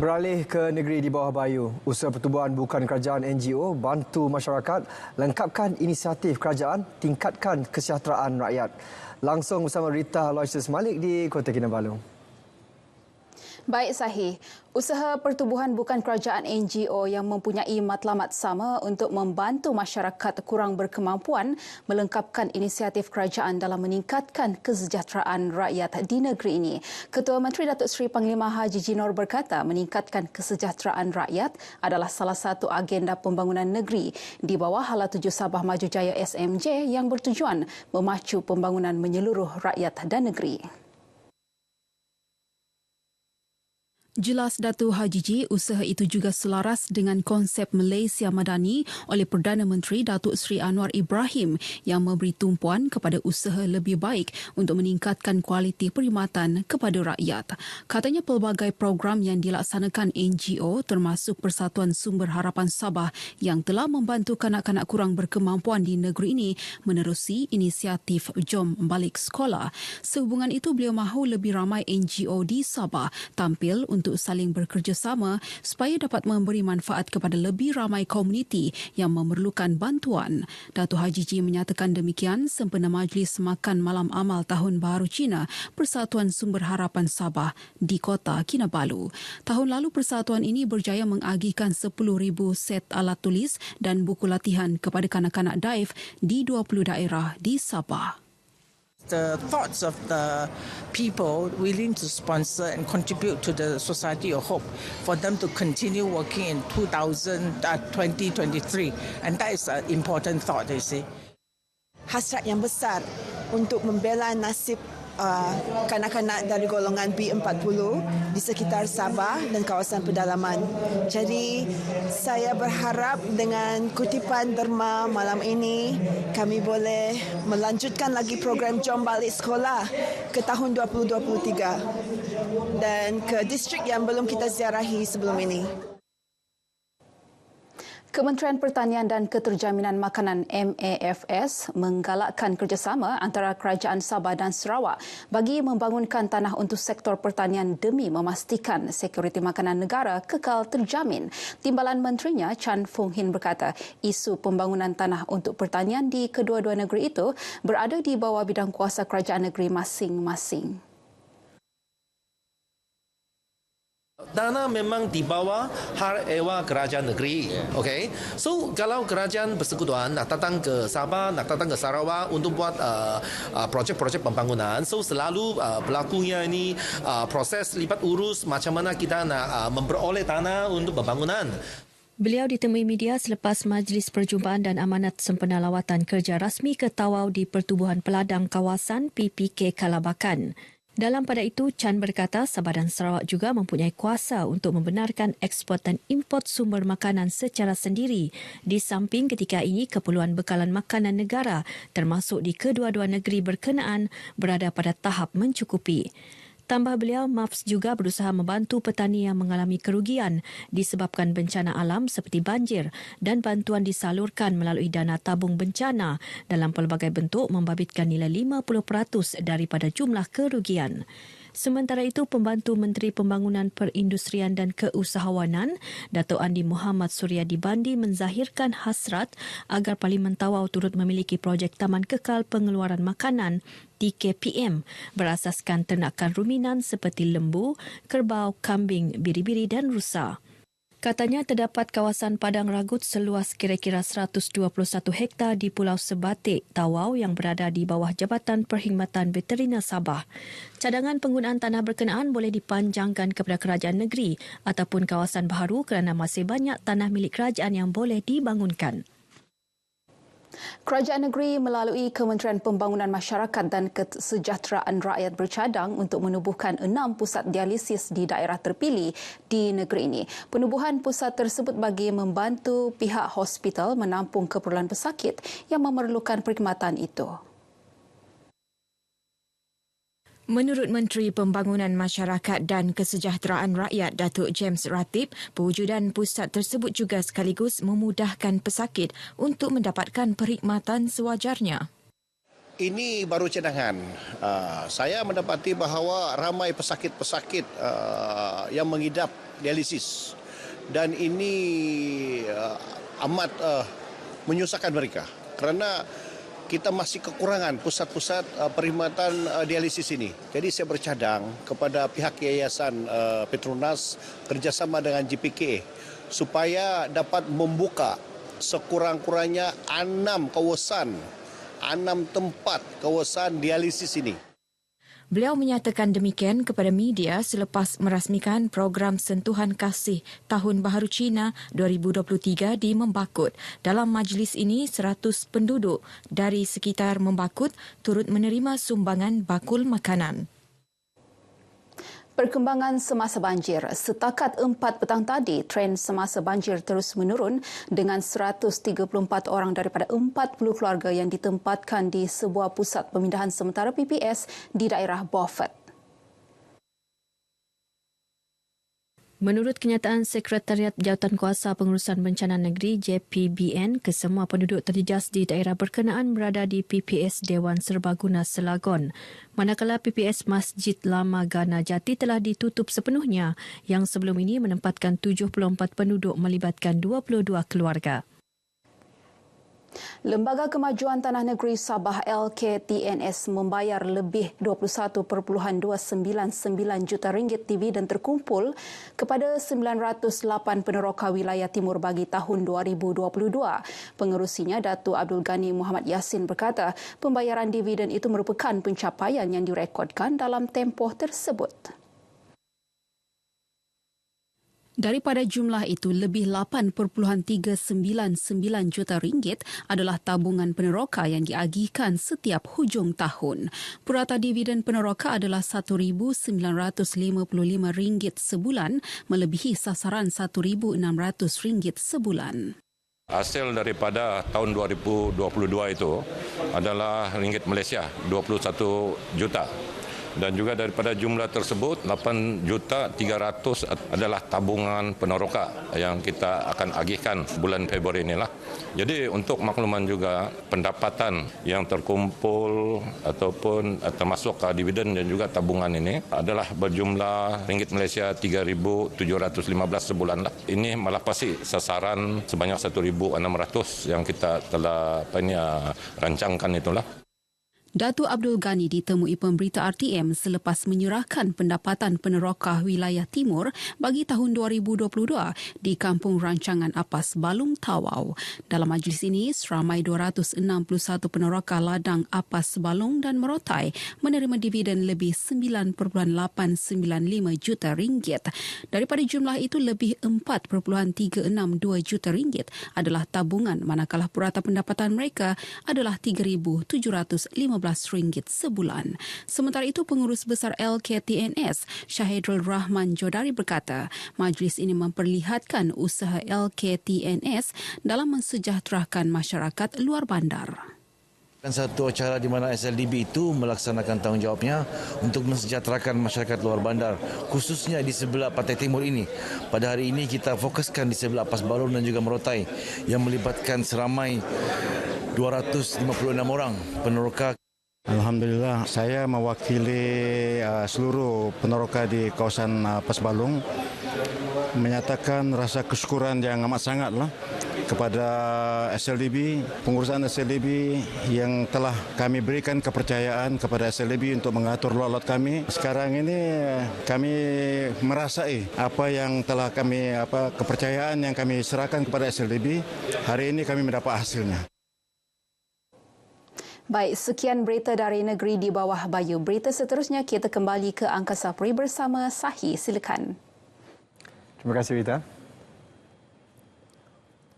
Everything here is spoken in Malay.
Beralih ke negeri di bawah bayu, usaha pertubuhan bukan kerajaan NGO bantu masyarakat lengkapkan inisiatif kerajaan tingkatkan kesejahteraan rakyat. Langsung bersama Rita Aloysius Malik di Kota Kinabalu. Baik Sahih, usaha pertubuhan bukan kerajaan NGO yang mempunyai matlamat sama untuk membantu masyarakat kurang berkemampuan melengkapkan inisiatif kerajaan dalam meningkatkan kesejahteraan rakyat di negeri ini. Ketua Menteri Datuk Seri Panglima Haji Jinor berkata meningkatkan kesejahteraan rakyat adalah salah satu agenda pembangunan negeri di bawah Hala Tuju Sabah Maju Jaya SMJ yang bertujuan memacu pembangunan menyeluruh rakyat dan negeri. Jelas Datuk Haji Ji, usaha itu juga selaras dengan konsep Malaysia Madani oleh Perdana Menteri Datuk Seri Anwar Ibrahim yang memberi tumpuan kepada usaha lebih baik untuk meningkatkan kualiti perkhidmatan kepada rakyat. Katanya pelbagai program yang dilaksanakan NGO termasuk Persatuan Sumber Harapan Sabah yang telah membantu kanak-kanak kurang berkemampuan di negeri ini menerusi inisiatif Jom Balik Sekolah. Sehubungan itu, beliau mahu lebih ramai NGO di Sabah tampil untuk saling bekerjasama supaya dapat memberi manfaat kepada lebih ramai komuniti yang memerlukan bantuan. Datuk Haji Ji menyatakan demikian sempena Majlis Makan Malam Amal Tahun Baharu Cina Persatuan Sumber Harapan Sabah di Kota Kinabalu. Tahun lalu persatuan ini berjaya mengagihkan 10,000 set alat tulis dan buku latihan kepada kanak-kanak daif di 20 daerah di Sabah. The thoughts of the people willing to sponsor and contribute to the Society of Hope for them to continue working in 2023. And that is an important thought, you see. Hasrat yang besar untuk membela nasib kanak-kanak dari golongan B40 di sekitar Sabah dan kawasan pedalaman. Jadi saya berharap dengan kutipan derma malam ini kami boleh melanjutkan lagi program Jom Balik Sekolah ke tahun 2023 dan ke distrik yang belum kita ziarahi sebelum ini. Kementerian Pertanian dan Keterjaminan Makanan MAFS menggalakkan kerjasama antara Kerajaan Sabah dan Sarawak bagi membangunkan tanah untuk sektor pertanian demi memastikan sekuriti makanan negara kekal terjamin. Timbalan Menterinya Chan Fung Hin berkata isu pembangunan tanah untuk pertanian di kedua-dua negeri itu berada di bawah bidang kuasa kerajaan negeri masing-masing. Dana memang di bawah hal ehwal kerajaan negeri. Okay? So, kalau kerajaan persekutuan nak datang ke Sabah, nak datang ke Sarawak untuk buat projek-projek pembangunan, so selalu berlakunya ini proses lipat urus macam mana kita nak memperoleh tanah untuk pembangunan. Beliau ditemui media selepas Majlis Perjumpaan dan Amanat sempena lawatan kerja rasmi ke Tawau di Pertubuhan Peladang Kawasan PPK Kalabakan. Dalam pada itu, Chan berkata Sabah dan Sarawak juga mempunyai kuasa untuk membenarkan ekspor dan import sumber makanan secara sendiri di samping ketika ini keperluan bekalan makanan negara termasuk di kedua-dua negeri berkenaan berada pada tahap mencukupi. Tambah beliau, MAFS juga berusaha membantu petani yang mengalami kerugian disebabkan bencana alam seperti banjir dan bantuan disalurkan melalui dana tabung bencana dalam pelbagai bentuk membabitkan nilai 50% daripada jumlah kerugian. Sementara itu, Pembantu Menteri Pembangunan Perindustrian dan Keusahawanan, Datuk Andi Muhammad Suryadi Bandi menzahirkan hasrat agar Parlimen Tawau turut memiliki projek Taman Kekal Pengeluaran Makanan TKPM berasaskan ternakan ruminan seperti lembu, kerbau, kambing, biri-biri dan rusa. Katanya terdapat kawasan padang ragut seluas kira-kira 121 hektar di Pulau Sebatik, Tawau yang berada di bawah Jabatan Perkhidmatan Veteriner Sabah. Cadangan penggunaan tanah berkenaan boleh dipanjangkan kepada kerajaan negeri ataupun kawasan baharu kerana masih banyak tanah milik kerajaan yang boleh dibangunkan. Kerajaan negeri melalui Kementerian Pembangunan Masyarakat dan Kesejahteraan Rakyat bercadang untuk menubuhkan 6 pusat dialisis di daerah terpilih di negeri ini. Penubuhan pusat tersebut bagi membantu pihak hospital menampung keperluan pesakit yang memerlukan perkhidmatan itu. Menurut Menteri Pembangunan Masyarakat dan Kesejahteraan Rakyat Datuk James Ratib, pewujudan pusat tersebut juga sekaligus memudahkan pesakit untuk mendapatkan perkhidmatan sewajarnya. Ini baru cadangan. Saya mendapati bahawa ramai pesakit-pesakit yang mengidap dialisis. Dan ini amat menyusahkan mereka kerana kita masih kekurangan pusat-pusat perkhidmatan dialisis ini. Jadi saya bercadang kepada pihak Yayasan Petronas kerjasama dengan GPK supaya dapat membuka sekurang-kurangnya 6 tempat kawasan dialisis ini. Beliau menyatakan demikian kepada media selepas merasmikan program Sentuhan Kasih Tahun Baharu Cina 2023 di Membakut. Dalam majlis ini, 100 penduduk dari sekitar Membakut turut menerima sumbangan bakul makanan. Perkembangan semasa banjir. Setakat 4 petang tadi, tren semasa banjir terus menurun dengan 134 orang daripada 40 keluarga yang ditempatkan di sebuah pusat pemindahan sementara PPS di daerah Beaufort. Menurut kenyataan Sekretariat Jawatankuasa Pengurusan Bencana Negeri JPBN, kesemua penduduk terjejas di daerah berkenaan berada di PPS Dewan Serbaguna Selagon. Manakala PPS Masjid Lama Gana Jati telah ditutup sepenuhnya, yang sebelum ini menempatkan 74 penduduk melibatkan 22 keluarga. Lembaga Kemajuan Tanah Negeri Sabah LKTNS membayar lebih 21.299 juta ringgit dividen terkumpul kepada 908 peneroka wilayah timur bagi tahun 2022. Pengerusinya Datuk Abdul Ghani Muhammad Yassin berkata, pembayaran dividen itu merupakan pencapaian yang direkodkan dalam tempoh tersebut. Daripada jumlah itu, lebih 8.399 juta ringgit adalah tabungan peneroka yang diagihkan setiap hujung tahun. Purata dividen peneroka adalah RM1,955 sebulan, melebihi sasaran RM1,600 sebulan. Hasil daripada tahun 2022 itu adalah ringgit Malaysia 21 juta. Dan juga daripada jumlah tersebut 8.300 adalah tabungan peneroka yang kita akan agihkan bulan Februari inilah. Jadi untuk makluman juga pendapatan yang terkumpul ataupun termasuk dividen dan juga tabungan ini adalah berjumlah ringgit Malaysia 3.715 sebulan lah. Ini melapasi sasaran sebanyak 1.600 yang kita telah rancangkan itulah. Datuk Abdul Ghani ditemui pemberita RTM selepas menyerahkan pendapatan peneroka wilayah timur bagi tahun 2022 di Kampung Rancangan Apas Balung Tawau. Dalam majlis ini, seramai 261 peneroka ladang Apas Balung dan Merotai menerima dividen lebih 9.895 juta ringgit. Daripada jumlah itu, lebih 4.362 juta ringgit adalah tabungan, manakala purata pendapatan mereka adalah RM3,715 sebulan. Sementara itu, Pengurus Besar LKTNS, Syahidrul Rahman Jodari berkata, majlis ini memperlihatkan usaha LKTNS dalam mensejahterakan masyarakat luar bandar. Satu acara di mana SLDB itu melaksanakan tanggungjawabnya untuk mensejahterakan masyarakat luar bandar, khususnya di sebelah Pantai Timur ini. Pada hari ini kita fokuskan di sebelah Apas Balung dan juga Merotai yang melibatkan seramai 256 orang peneroka. Alhamdulillah, saya mewakili seluruh peneroka di kawasan Apas Balung menyatakan rasa kesyukuran yang amat sangatlah kepada SLDB, pengurusan SLDB yang telah kami berikan kepercayaan kepada SLDB untuk mengatur lot-lot kami. Sekarang ini kami merasai apa yang telah kami kepercayaan yang kami serahkan kepada SLDB. Hari ini kami mendapat hasilnya. Baik, sekian berita dari negeri di bawah Bayu. Berita seterusnya kita kembali ke Angkasa Peri bersama Sahi. Silakan. Terima kasih, Rita.